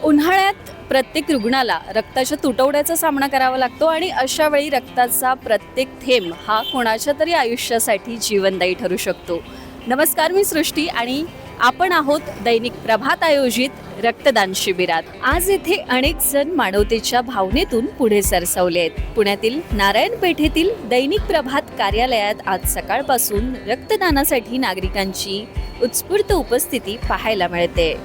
उन्हाळ्यात प्रत्येक रुग्णाला रक्ताच्या तुटवड्याचा सामना करावा लागतो आणि अशा वेळी रक्ताचा प्रत्येक थेंब हा कोणाच्या तरी आयुष्यासाठी जीवनदायी ठरू शकतो. नमस्कार, मी सृष्टी आणि आपण आहोत दैनिक प्रभात आयोजित रक्तदान शिबिरात. आज येथे अनेक जण मानवतेच्या भावनेतून पुढे सरसावले आहेत. पुण्यातील नारायण पेठेतील दैनिक प्रभात कार्यालयात आज सकाळपासून रक्तदानासाठी नागरिकांची उत्स्फूर्त उपस्थिती पाहायला मिळते.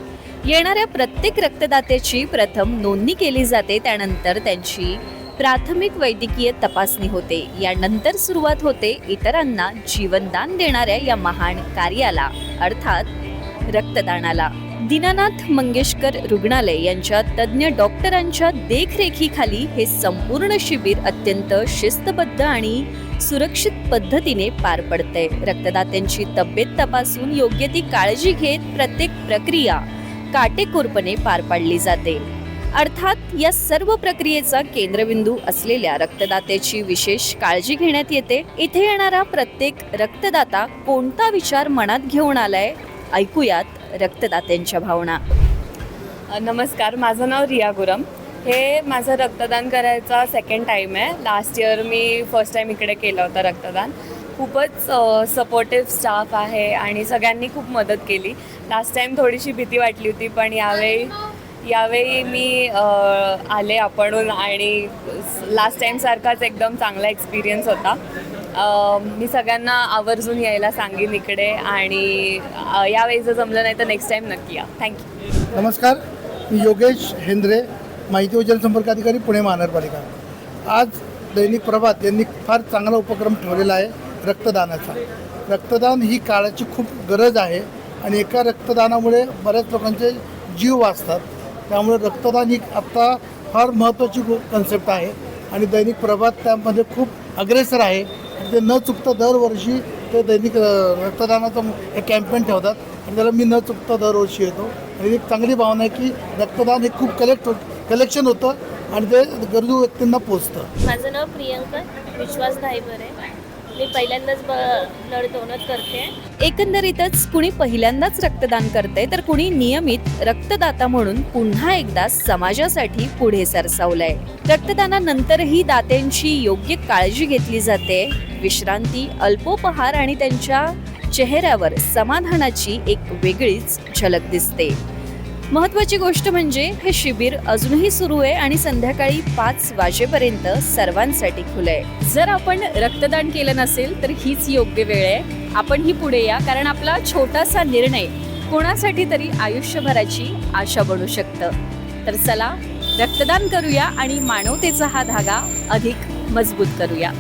येणाऱ्या प्रत्येक रक्तदात्याची प्रथम नोंदणी केली जाते, त्यानंतर त्यांची प्राथमिक वैद्यकीय तपासणी होते. यानंतर सुरुवात होते इतरांना जीवनदान देणाऱ्या या महान कार्याला अर्थात रक्तदानाला. दीनानाथ मंगेशकर रुग्णालय यांच्या तज्ज्ञ डॉक्टरांच्या देखरेखीखाली हे संपूर्ण शिबिर अत्यंत शिस्तबद्ध आणि सुरक्षित पद्धतीने पार पडते. रक्तदात्यांची तब्येत तपासून योग्य ती काळजी घेत प्रत्येक प्रक्रिया काटेकोरपणे पार पाडली जाते. अर्थात या सर्व प्रक्रियेचा केंद्रबिंदू असलेल्या रक्तदात्याची विशेष काळजी घेण्यात येते. इथे येणारा प्रत्येक रक्तदाता कोणता विचार मनात घेऊन आलाय, ऐकूयात रक्तदात्यांच्या भावना. नमस्कार, माझं नाव रिया गुरम. हे माझं रक्तदान करायचा सेकंड टाईम आहे. लास्ट इयर मी फर्स्ट टाईम इकडे केलं होतं रक्तदान. खूपच सपोर्टिव्ह स्टाफ आहे आणि सगळ्यांनी खूप मदत केली. लास्ट टाईम थोडीशी भीती वाटली होती, पण यावेळी मी आले आपणहून आणि लास्ट टाईमसारखाच एकदम चांगला एक्सपिरियन्स होता. मी सगळ्यांना आवर्जून यायला सांगेन इकडे आणि यावेळी जर जमलं नाही तर नेक्स्ट टाईम नक्की या. थँक्यू. नमस्कार, मी योगेश हेंद्रे, माहिती व जनसंपर्क अधिकारी, पुणे महानगरपालिका. आज दैनिक प्रभात यांनी फार चांगला उपक्रम ठेवलेला आहे रक्तदानाचा. रक्तदान ही काळाची खूप गरज आहे आणि एका रक्तदानामुळे बऱ्याच लोकांचे जीव वाचतात. त्यामुळे रक्तदान ही आत्ता फार महत्त्वाची कन्सेप्ट आहे आणि दैनिक प्रभात त्यामध्ये खूप अग्रेसर आहे. ते न चुकता दरवर्षी ते दैनिक रक्तदानाचं एक कॅम्पेन ठेवतात आणि त्याला मी न चुकता दरवर्षी येतो. आणि एक चांगली भावना आहे की रक्तदान हे खूप कलेक्शन होतं आणि ते गरजू व्यक्तींना पोचतं. माझं नाव प्रियंका विश्वास धायबर आहे. मी पहिल्यांदाच ब्लड डोनेट करते. एकंदरीतच कुणी पहिल्यांदाच रक्तदान करते तर कुणी नियमित रक्तदाता म्हणून पुन्हा एकदा समाजासाठी पुढे सरसावलंय. रक्तदानानंतरही दात्यांची योग्य काळजी घेतली जाते. विश्रांती, अल्पोपहार आणि त्यांच्या चेहऱ्यावर समाधानाची एक वेगळीच झलक दिसते. महत्त्वाची गोष्ट म्हणजे हे शिबिर अजूनही सुरू आहे आणि संध्याकाळी 5 वाजेपर्यंत सर्वांसाठी खुलं आहे. जर आपण रक्तदान केलं नसेल तर हीच योग्य वेळ आहे. आपणही पुढे या, कारण आपला छोटासा निर्णय कोणासाठी तरी आयुष्यभराची आशा बनू शकतं. तर चला रक्तदान करूया आणि मानवतेचा हा धागा अधिक मजबूत करूया.